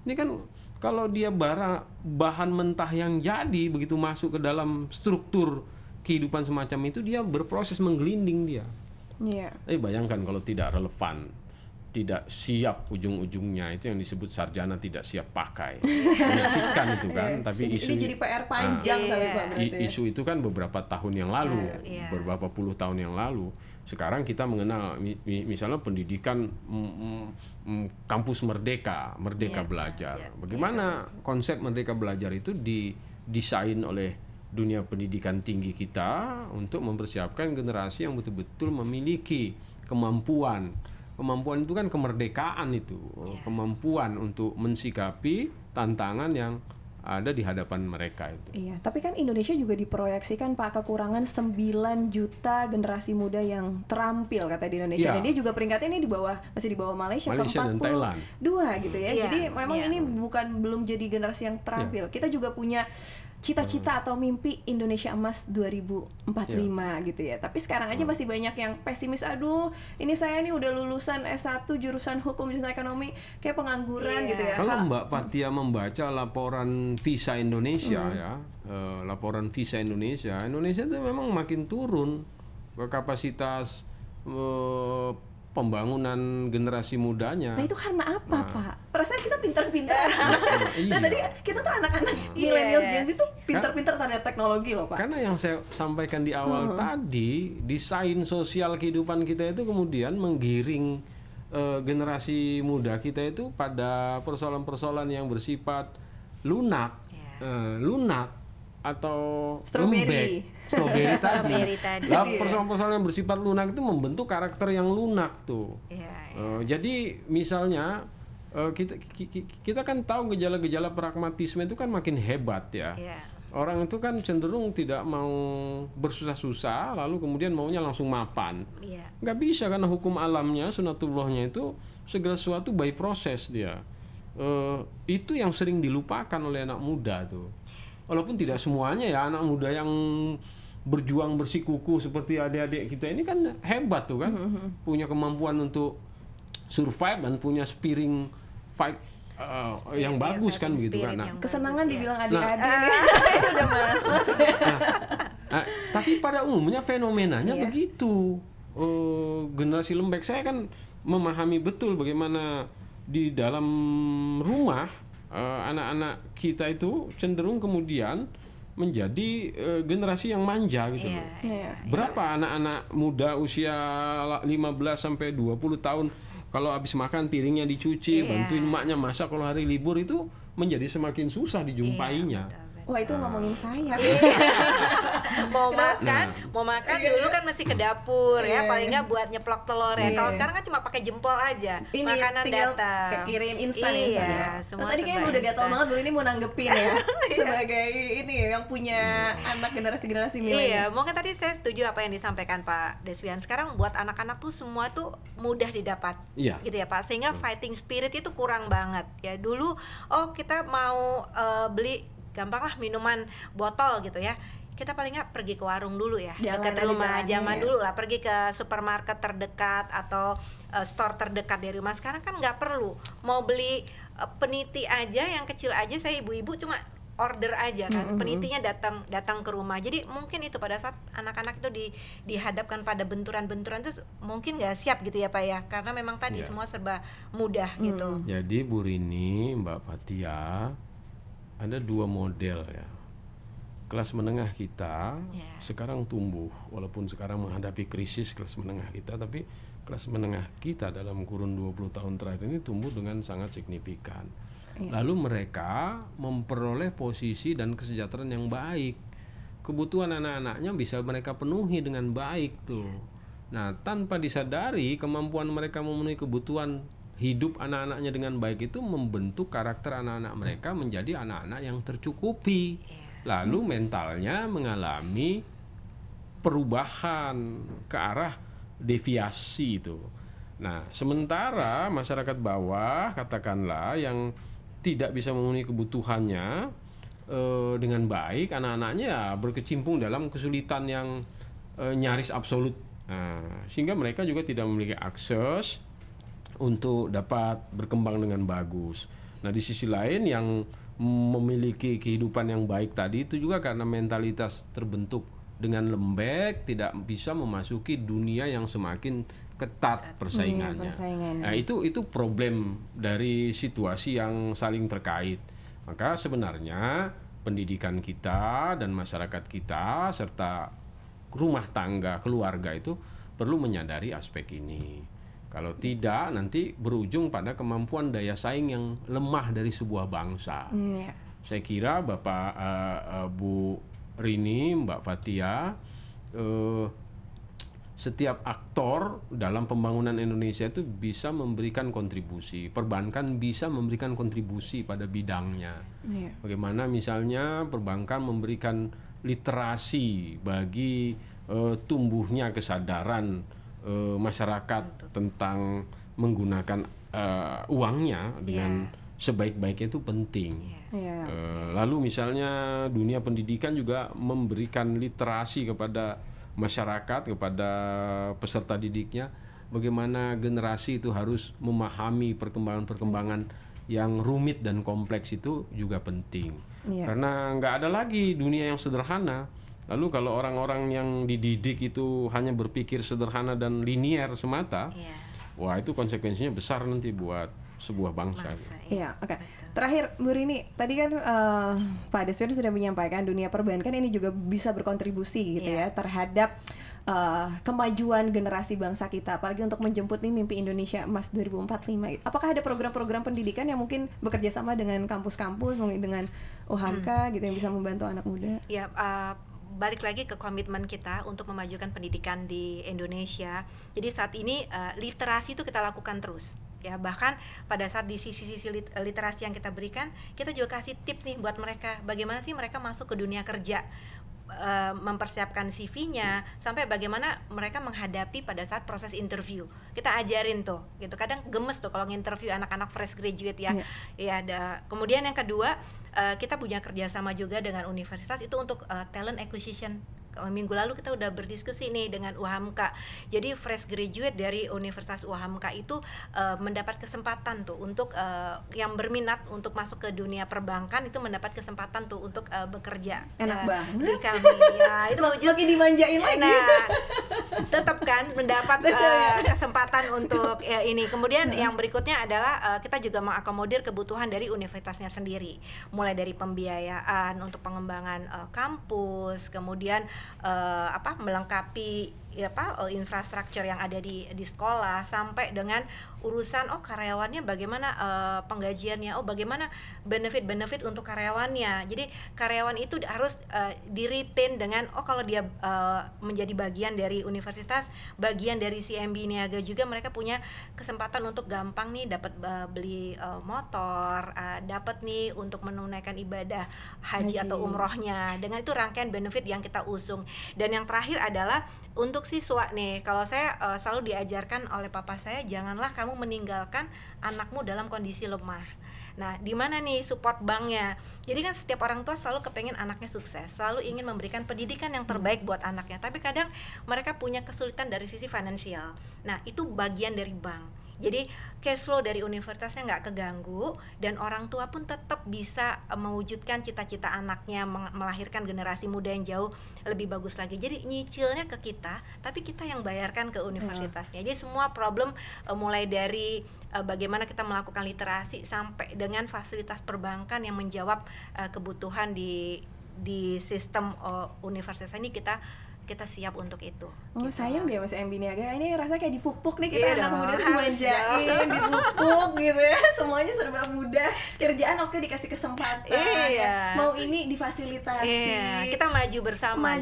Ini kan kalau dia bahan mentah yang jadi begitu masuk ke dalam struktur kehidupan semacam itu, dia berproses menggelinding dia. Tapi bayangkan kalau tidak relevan, tidak siap ujung-ujungnya, itu yang disebut sarjana tidak siap pakai. Menyakitkan itu kan. Tapi isu ini jadi PR panjang isu itu kan beberapa tahun yang lalu, beberapa puluh tahun yang lalu. Sekarang kita mengenal misalnya pendidikan kampus merdeka belajar. Bagaimana konsep merdeka belajar itu didesain oleh dunia pendidikan tinggi kita untuk mempersiapkan generasi yang betul-betul memiliki kemampuan. Kemampuan itu kan kemerdekaan itu, kemampuan untuk mensikapi tantangan yang ada di hadapan mereka itu. Iya, tapi kan Indonesia juga diproyeksikan Pak kekurangan 9 juta generasi muda yang terampil kata di Indonesia. Iya. Dan dia juga peringkatnya ini masih di bawah Malaysia ke Dan Thailand. 42 gitu ya. Iya, Jadi memang iya. ini belum jadi generasi yang terampil. Kita juga punya cita-cita atau mimpi Indonesia Emas 2045 gitu ya. Tapi sekarang aja masih banyak yang pesimis. Aduh, ini saya nih udah lulusan S1 jurusan hukum, jurusan ekonomi, kayak pengangguran Iya. gitu ya. Kalau Mbak Fathia membaca laporan visa Indonesia ya, laporan visa Indonesia itu memang makin turun ke kapasitas pembangunan generasi mudanya. Nah itu karena apa Pak? Perasaan kita pintar-pintar. Iya. Nah tadi kita tuh anak-anak milenial Gen Z tuh pintar-pintar terhadap teknologi loh Pak. Karena yang saya sampaikan di awal tadi, desain sosial kehidupan kita itu kemudian menggiring generasi muda kita itu pada persoalan-persoalan yang bersifat lunak, lunak atau Strawberry. Strawberry tadi. Strawberry tadi. Lah, persoalan-persoalan yang bersifat lunak itu membentuk karakter yang lunak tuh. Iya, Jadi misalnya kita kan tahu gejala-gejala pragmatisme itu kan makin hebat ya. Iya. Orang itu kan cenderung tidak mau bersusah-susah, lalu kemudian maunya langsung mapan. Iya. Nggak bisa karena hukum alamnya, sunatullahnya itu segala sesuatu by proses dia. Itu yang sering dilupakan oleh anak muda tuh. Walaupun tidak semuanya ya, anak muda yang berjuang bersikukuh seperti adik-adik kita ini kan hebat tuh kan, punya kemampuan untuk survive dan punya spirit fight yang bagus kan gitu kan. Nah, Kesenangan bagus, dibilang adik-adik itu udah mas. Tapi pada umumnya fenomenanya Iya. begitu. Generasi lembek, saya kan memahami betul bagaimana di dalam rumah anak-anak kita itu cenderung kemudian menjadi generasi yang manja gitu loh. Iya. Berapa anak-anak muda usia 15 sampai 20 tahun kalau habis makan piringnya dicuci, bantuin emaknya masak kalau hari libur itu menjadi semakin susah dijumpainya. Iya, betul. Wah itu ngomongin saya. mau makan dulu kan mesti ke dapur ya, paling nggak buat nyeplok telur ya. Kalau sekarang kan cuma pakai jempol aja, Ini makanan tinggal datang. kirim instan Iya, ya. semua Tadi kayaknya serba udah gatel instan. banget dulu ini mau nanggepin ya sebagai ini yang punya anak generasi milenial. Iya, mungkin tadi saya setuju apa yang disampaikan Pak Deswian. Sekarang buat anak-anak tuh semua tuh mudah didapat, Iya. gitu ya Pak. Sehingga fighting spirit itu kurang banget ya. Dulu, kita mau beli gampang lah minuman botol gitu ya. Kita paling nggak pergi ke warung dulu ya, Jalan dekat aja rumah. jalannya Zaman ya. dulu lah, pergi ke supermarket terdekat atau store terdekat dari rumah. Sekarang kan nggak perlu. Mau beli peniti aja, yang kecil aja, saya ibu-ibu cuma order aja kan, penitinya datang ke rumah. Jadi mungkin itu pada saat anak-anak itu dihadapkan pada benturan-benturan itu mungkin nggak siap gitu ya Pak ya, karena memang tadi Iya. semua serba mudah gitu. Jadi Bu Rini, Mbak Fathia, ada dua model ya. Kelas menengah kita Ya. sekarang tumbuh, walaupun sekarang menghadapi krisis kelas menengah kita, tapi kelas menengah kita dalam kurun 20 tahun terakhir ini tumbuh dengan sangat signifikan. Lalu mereka memperoleh posisi dan kesejahteraan yang baik. Kebutuhan anak-anaknya bisa mereka penuhi dengan baik tuh. Nah, tanpa disadari kemampuan mereka memenuhi kebutuhan hidup anak-anaknya dengan baik itu membentuk karakter anak-anak mereka menjadi anak-anak yang tercukupi. Lalu mentalnya mengalami perubahan ke arah deviasi itu. Nah, sementara masyarakat bawah katakanlah yang tidak bisa memenuhi kebutuhannya dengan baik, anak-anaknya ya berkecimpung dalam kesulitan yang nyaris absolut. Nah, sehingga mereka juga tidak memiliki akses untuk dapat berkembang dengan bagus. Nah, di sisi lain yang memiliki kehidupan yang baik tadi itu juga karena mentalitas terbentuk dengan lembek, tidak bisa memasuki dunia yang semakin ketat persaingannya. Nah, itu problem dari situasi yang saling terkait. Maka sebenarnya pendidikan kita dan masyarakat kita serta rumah tangga, keluarga itu perlu menyadari aspek ini. Kalau tidak, nanti berujung pada kemampuan daya saing yang lemah dari sebuah bangsa. Saya kira Bapak Bu Rini, Mbak Fathia, setiap aktor dalam pembangunan Indonesia itu bisa memberikan kontribusi. Perbankan bisa memberikan kontribusi pada bidangnya. Bagaimana misalnya perbankan memberikan literasi bagi tumbuhnya kesadaran masyarakat tentang menggunakan uangnya dengan sebaik-baiknya itu penting. Lalu misalnya dunia pendidikan juga memberikan literasi kepada masyarakat, kepada peserta didiknya, bagaimana generasi itu harus memahami perkembangan-perkembangan yang rumit dan kompleks itu juga penting. Karena nggak ada lagi dunia yang sederhana. Lalu kalau orang-orang yang dididik itu hanya berpikir sederhana dan linier semata, wah itu konsekuensinya besar nanti buat sebuah bangsa. Iya, oke. Terakhir, Bu Rini, tadi kan Pak Deswin sudah menyampaikan dunia perbankan ini juga bisa berkontribusi gitu ya terhadap kemajuan generasi bangsa kita, apalagi untuk menjemput nih mimpi Indonesia Emas 2045. Apakah ada program-program pendidikan yang mungkin bekerja sama dengan kampus-kampus, mungkin dengan UHAMKA gitu yang bisa membantu anak muda? Ya, balik lagi ke komitmen kita untuk memajukan pendidikan di Indonesia. Jadi saat ini literasi itu kita lakukan terus. Ya, bahkan pada saat di sisi-sisi literasi yang kita berikan, kita juga kasih tips nih buat mereka, bagaimana sih mereka masuk ke dunia kerja, mempersiapkan CV-nya, sampai bagaimana mereka menghadapi pada saat proses interview. Kita ajarin tuh, gitu. Kadang gemes tuh kalau nginterview anak-anak fresh graduate ya. Ya, kemudian yang kedua, kita punya kerjasama juga dengan universitas itu untuk talent acquisition. Minggu lalu kita udah berdiskusi nih dengan UHAMKA. Jadi fresh graduate dari Universitas UHAMKA itu mendapat kesempatan tuh untuk yang berminat untuk masuk ke dunia perbankan itu mendapat kesempatan tuh untuk bekerja. Enak banget. Di kami. Ya, itu makin dimanjain lagi. Nah, tetap kan mendapat kesempatan untuk ini. Kemudian yang berikutnya adalah kita juga mengakomodir kebutuhan dari universitasnya sendiri. Mulai dari pembiayaan untuk pengembangan kampus, kemudian melengkapi infrastruktur yang ada di sekolah, sampai dengan urusan karyawannya bagaimana penggajiannya, bagaimana benefit untuk karyawannya. Jadi karyawan itu harus di-retain dengan kalau dia menjadi bagian dari universitas, bagian dari CMB Niaga juga, mereka punya kesempatan untuk gampang nih dapat beli motor, dapat nih untuk menunaikan ibadah haji atau umrohnya. Dengan itu rangkaian benefit yang kita usung. Dan yang terakhir adalah untuk siswa nih, kalau saya selalu diajarkan oleh papa saya, janganlah kamu meninggalkan anakmu dalam kondisi lemah. Nah, di mana nih support banknya? Jadi kan setiap orang tua selalu kepengen anaknya sukses, selalu ingin memberikan pendidikan yang terbaik buat anaknya. Tapi kadang mereka punya kesulitan dari sisi finansial. Nah, itu bagian dari bank. Jadi cash flow dari universitasnya nggak keganggu, dan orang tua pun tetap bisa mewujudkan cita-cita anaknya, melahirkan generasi muda yang jauh lebih bagus lagi. Jadi nyicilnya ke kita, tapi kita yang bayarkan ke universitasnya. Jadi semua problem mulai dari bagaimana kita melakukan literasi sampai dengan fasilitas perbankan yang menjawab kebutuhan di sistem universitas ini kita siap untuk itu. Gitu. Sayang deh Mas MB Niaga, ini rasanya kayak dipupuk nih kita anak muda tuh dimanjain, dipupuk gitu ya. Semuanya serba mudah, kerjaan dikasih kesempatan. Mau ini difasilitasi. Kita maju bersama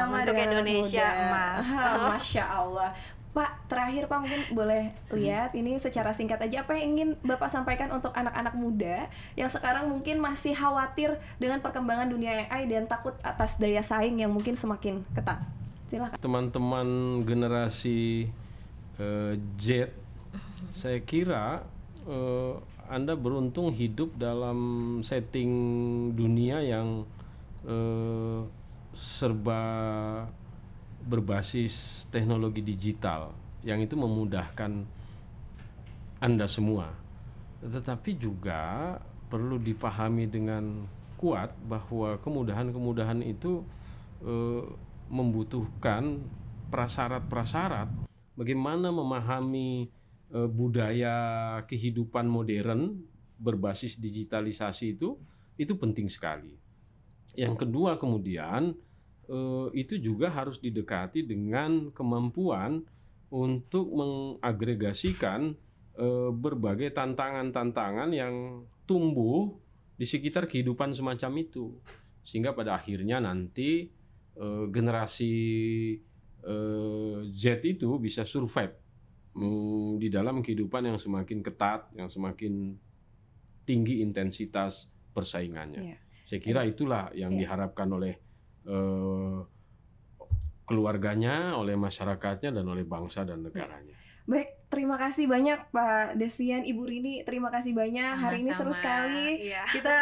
untuk Indonesia Emas. Masya Allah. Pak, terakhir Pak mungkin boleh lihat ini secara singkat aja apa yang ingin Bapak sampaikan untuk anak-anak muda yang sekarang mungkin masih khawatir dengan perkembangan dunia AI dan takut atas daya saing yang mungkin semakin ketat. Silakan. Teman-teman generasi Z, saya kira Anda beruntung hidup dalam setting dunia yang serba berbasis teknologi digital yang itu memudahkan Anda semua. Tetapi juga perlu dipahami dengan kuat bahwa kemudahan-kemudahan itu membutuhkan prasyarat-prasyarat. Bagaimana memahami budaya kehidupan modern berbasis digitalisasi itu penting sekali. Yang kedua kemudian itu juga harus didekati dengan kemampuan untuk mengagregasikan berbagai tantangan-tantangan yang tumbuh di sekitar kehidupan semacam itu, sehingga pada akhirnya nanti generasi Z itu bisa survive di dalam kehidupan yang semakin ketat, yang semakin tinggi intensitas persaingannya. Saya kira itulah yang diharapkan oleh keluarganya, oleh masyarakatnya, dan oleh bangsa dan negaranya. Baik, terima kasih banyak Pak Desvian, Ibu Rini, terima kasih banyak. Sama-sama. Hari ini seru sekali kita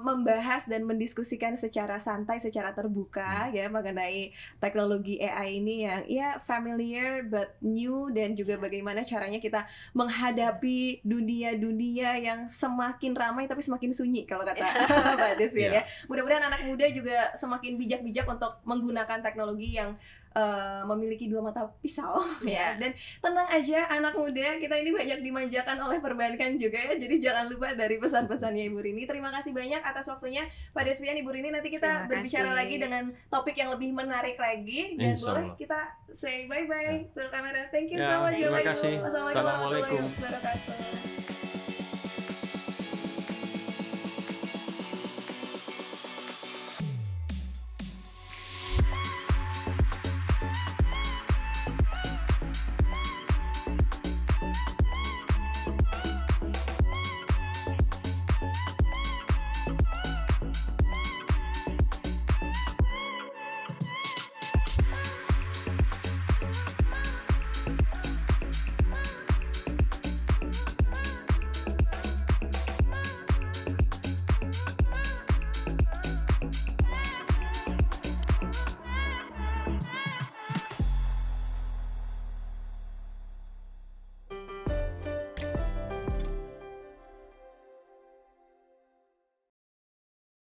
membahas dan mendiskusikan secara santai, secara terbuka ya mengenai teknologi AI ini yang ya familiar but new, dan juga bagaimana caranya kita menghadapi dunia-dunia yang semakin ramai tapi semakin sunyi kalau kata Pak Desvian ya. Mudah-mudahan anak muda juga semakin bijak-bijak untuk menggunakan teknologi yang memiliki dua mata pisau ya. Dan tenang aja anak muda, kita ini banyak dimanjakan oleh perbankan juga ya. Jadi jangan lupa dari pesan-pesannya Ibu Rini. Terima kasih banyak atas waktunya Pak Desvian, Ibu Rini. Nanti kita berbicara lagi dengan topik yang lebih menarik lagi. Dan boleh kita say bye-bye ke kamera. Thank you so much. Terima kasih. Assalamualaikum warahmatullahi wabarakatuh.